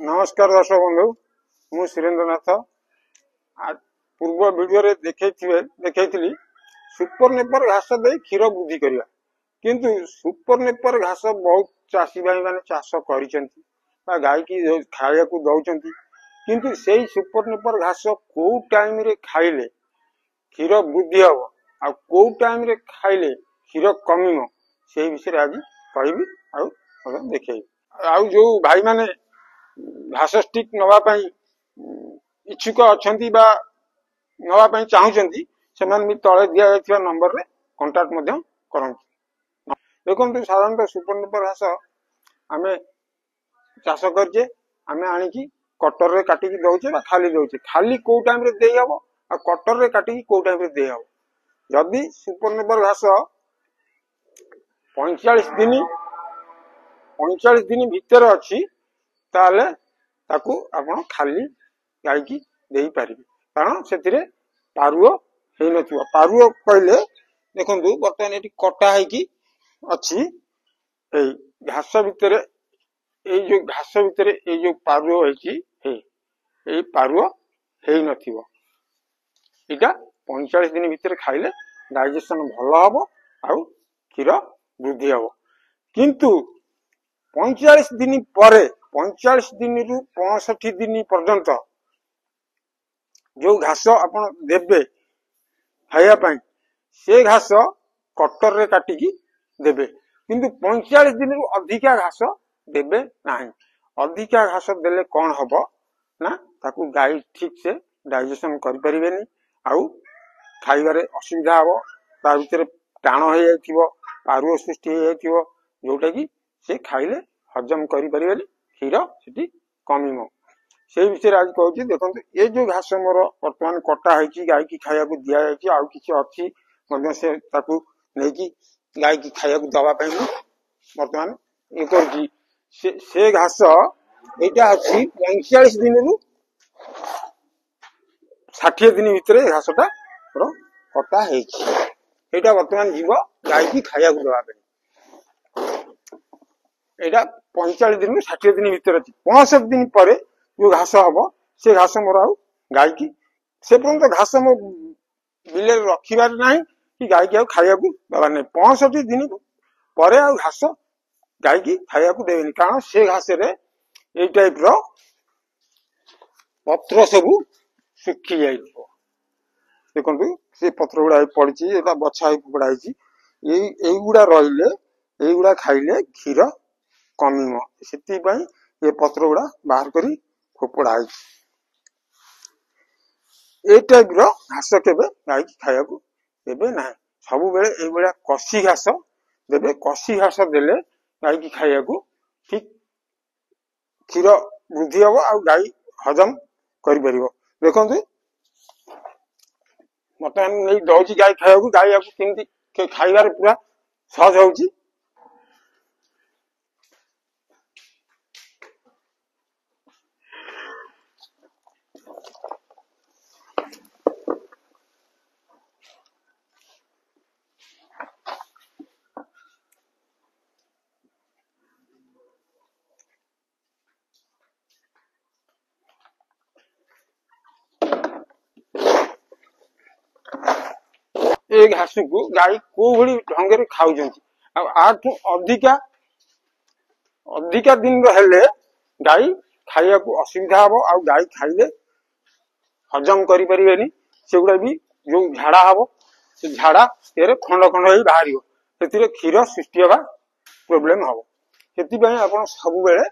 नमस्कार दर्शक बंधु मु सुरेंद्रनाथ पूर्व वीडियो रे देखैथिली सुपर नेपर घास दे क्षीर वृद्धि करवा किंतु सुपर नेपर घास बहुत चाषी भाई माने चाष करिसेंती बा गाय की खाया को दउचंती किंतु सेही सुपर नेपर घास को टाइम रे खाइले क्षीर वृद्धि हो आ को टाइम रे खाइले क्षीर कमिमो सेही विषय आज कहबी आ देखै आ जो भाई माने घास स्टिक नवापाई इच्छुक अछंती बा नवापाई चाहूचंती सेमान भी तळे दिया जायथिबा नंबर रे कांटेक्ट मध्यम करंती। देखंतु साधारणतः सुपर नेपर घास आमे चाष करजे आमे आनी की कटर रे काटी की दउचे बा खाली खाली को टाइम रे देई हबो आ कटर रे काटी की को टाइम रे देई हबो। जदी सुपर नेपर घास 45 दिन भीतर अछि ताले ताकू आपण खाली गाय की देई पारिबे कारण सेतिरे पारुओ हेइ नथिबो। पारुओ कहले देखंतु बर्तमान एटी कटा है की अछि एई घास भितरे जो पारुओ हेची एई पारुओ हेइ नथिबो। एटा 45 दिन भीतर खाइले डाइजेशन भलो हबो आउ क्षीर वृद्धि हबो किंतु 45 दिन परे 45 दिन रु 65 दिन पर्यंत जो घास आपण देबे खाया पाई से घास कटर रे काटी की देबे किंतु 45 दिन रु अधिका घास देबे नाही। अधिका घास देले कोन हबो ना ताकू गाय ठीक से डाइजेशन करि परिबेनी आउ खाइबारे असुविधा हबो ता भितरे टाण हो जाइथिबो पारुओ सृष्टि हो जाइथिबो जोटा की से खाइले हजम करि परिबेनी क्षीर सेठी कमिमो से विषय आज कहूँ। देखो ये जो घास मोर वर्तमान कटा है गाय की खाया को दिया जाए आउ किसी अच्छी से ताकू नहीं गाय की खाया को दवा वर्तमान ये कर से घास यहाँ अच्छी 45 दिन रु 60 दिन भितर घासटा कटा है वर्तमान जीव गाय की खाया को दवा एटा 45 दिन 60 दिन भीतर अच्छी 65 दिन पर जो घास हम से घास मोर आउ गाय की से पर्यंत घास मो बिल रखिबार नहीं कि गाय की खाया को दबार नहीं 65 दिन पर आ घास गाय की खाया को देवेनी कारण से घास रे ए टाइप रो पत्र सब सुखी जाई। देखंतु से पत्र गुडा पड़ी एटा बछा पड़ाई एई गुडा रहिले एई गुडा खाइले क्षीर कमिमो सेति पई ये पत्र गुडा बाहर करी फोपड़ा ए टाइप रो घास केबे गाय की खाया को देबे ना सब बेले ए बेला कसी घास देबे कसी घास देले गाय की खाया को ठीक क्षीर वृद्धि हबो आ गाय हजम करि परिबो। देखंतु मतलब नहीं दउची गाय खाया को गाय को किंती खाइबार पूरा सहज होउची। ए घास को गाय को भली ढंग रे खाउजंती आठू अधिका दिन हेले गाय खाइया को असुविधा हबो आ गाय खाइले हजम करि परिबेनी सेगुडा भी जो झाड़ा हबो से झाड़ा तेरे खंड खंड होई बाहरियो सेतिरे क्षीर सृष्टि होबा प्रॉब्लम हबो। सेति पय आपण सब बेले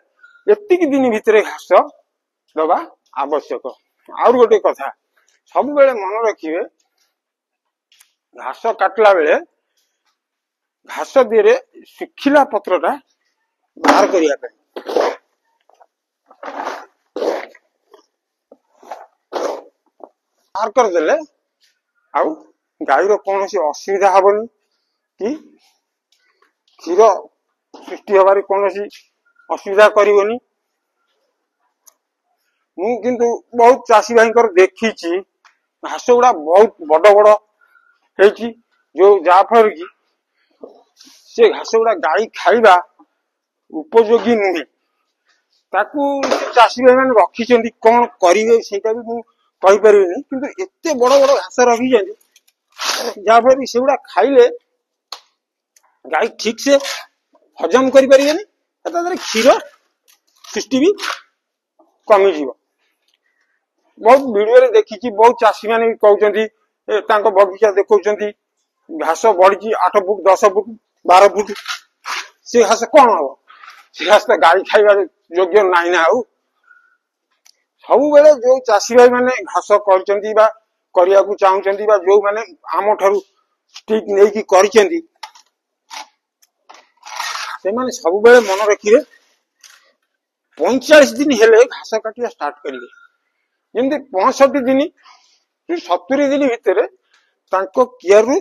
एतिक दिन भितरे घास दबा आवश्यक। और गोटे कथा सब बेले मन रखिबे घास काटला बेले घास देरे सुखिला पत्रटा बाहर करिया पे बाहर कर देले आउ गाय रो कौन सी असुविधा हबनी कि क्षीर सृष्टि हबारे कौन सी असुविधा करिवनी। मु किंतु बहुत चाषी भाई कर देखी घास गुड़ा बहुत बड़ बड़ है जो जाफर की से घास गुड़ा गाय खाइबा उपयोगी नुहे ତାକୁ ଚାଷୀ ଭାଇ ମାନେ ରଖିଛନ୍ତି, କଣ କରିବେ ସେଇଟା ବି ମୁଁ କହିପାରିବିନି, କିନ୍ତୁ ଏତେ ବଡ ବଡ ଘାସ ରଖିଛନ୍ତି ଯାହାଫଳରେ କି ସେଗୁଡା ଖାଇଲେ ଗାଈ ଠିକ ସେ ହଜମ କରିପାରିବେନି, ତା ଦେହରେ କ୍ଷୀର ସୃଷ୍ଟି ବି କମିଯିବ। ବହୁତ ଭିଡିଓରେ ଦେଖିଛି, ବହୁତ ଚାଷୀ ମାନେ ବି କହୁଛନ୍ତି, ତାଙ୍କ ବଗିଚା ଦେଖଉଛନ୍ତି ଘାସ ବଢିଛି 8 ଫୁଟ 10 ଫୁଟ 12 ଫୁଟ, ସେ ଘାସ କଣ ହବ? ସେ ଘାସ ତ ଗାଈ ଖାଇବା ଯୋଗ୍ୟ ନାହିଁ ନା। ଆଉ ସବୁବେଳେ ଯୋଉ ଚାଷୀ ଭାଇ ମାନେ ଘାସ କରିଛନ୍ତି ବା କରିବାକୁ ଚାହୁଁଛନ୍ତି, ବା ଯୋଉମାନେ ଆମ ଠାରୁ ଷ୍ଟିକ ନେଇକି କରିଛନ୍ତି, ସେମାନେ ସବୁବେଳେ ମନେ ରଖିବେ 45 ଦିନ ହେଲେ ଘାସ କାଟିବା ଷ୍ଟାର୍ଟ କରିବେ। ଯେମିତି 65 ଦିନ 70 ଦିନ ଭିତରେ ତାଙ୍କ କିଆରରୁ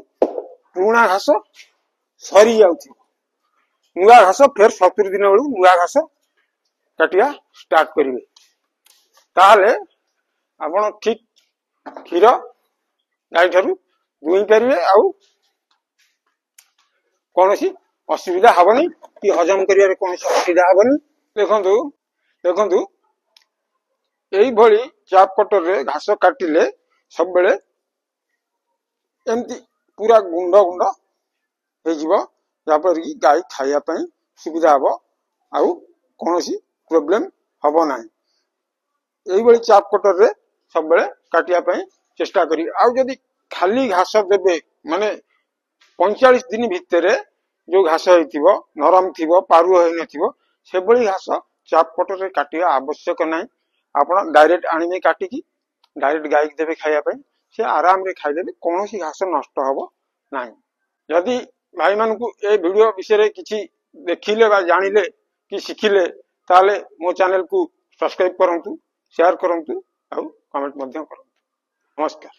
ପୁରୁଣା ଘାସ ସରି ଯାଉଥିବ, ନୂଆ ଘାସ ଫେର 70 ଦିନ ବେଳକୁ ନୂଆ ଘାସ କାଟିବା ଷ୍ଟାର୍ଟ କରିବେ। ତାହେଲେ ଆପଣ ଠିକ କ୍ଷୀର ଗାଈ ଠାରୁ ଦୁହିଁ ପାରିବେ, ଆଉ କୌଣସି ଅସୁବିଧା ହବନି, କି ହଜମ କରିବାରେ କୌଣସି ଅସୁବିଧା ହବନି। ଦେଖନ୍ତୁ ଦେଖନ୍ତୁ ଏଇଭଳି ଚାପ କଟରରେ ଘାସ କାଟିଲେ ସବୁବେଳେ ଏମିତି ପୁରା ଗୁଣ୍ଡ ଗୁଣ୍ଡ ହେଇଯିବ, ଯାହାଫଳରେ କି ଗାଈ ଖାଇବା ପାଇଁ ସୁବିଧା ହବ, ଆଉ କୌଣସି ପ୍ରୋବ୍ଲେମ ହବ ନାହିଁ। ଏଇଭଳି ଚାପ କଟରରେ ସବୁବେଳେ କାଟିବା ପାଇଁ ଚେଷ୍ଟା କରିବେ। ଆଉ ଯଦି ଖାଲି ଘାସ ଦେବେ, ମାନେ 45 ଦିନ ଭିତରେ ଯୋଉ ଘାସ ହେଇଥିବ, ନରମ ଥିବ, ପାରୁଅ ହେଇନଥିବ, ସେଭଳି ଘାସ ଚାପ କଟରରେ କାଟିବା ଆବଶ୍ୟକ ନାହିଁ। ଆପଣ ଡାଇରେକ୍ଟ ଆଣିବେ କାଟିକି, ଡାଇରେକ୍ଟ ଗାଈକି ଦେବେ ଖାଇବା ପାଇଁ, ସେ ଆରାମରେ ଖାଇଦେବେ, କୌଣସି ଘାସ ନଷ୍ଟ ହବ ନାହିଁ। ଯଦି ଭାଇମାନଙ୍କୁ ଏ ଭିଡିଓ ବିଷୟରେ କିଛି ଦେଖିଲେ ବା ଜାଣିଲେ କି ଶିଖିଲେ, ତାହେଲେ ମୋ ଚ୍ୟାନେଲକୁ ସବସ୍କ୍ରାଇବ କରନ୍ତୁ, ସେୟାର କରନ୍ତୁ, ଆଉ କମେଣ୍ଟ ମଧ୍ୟ କରନ୍ତୁ। ନମସ୍କାର।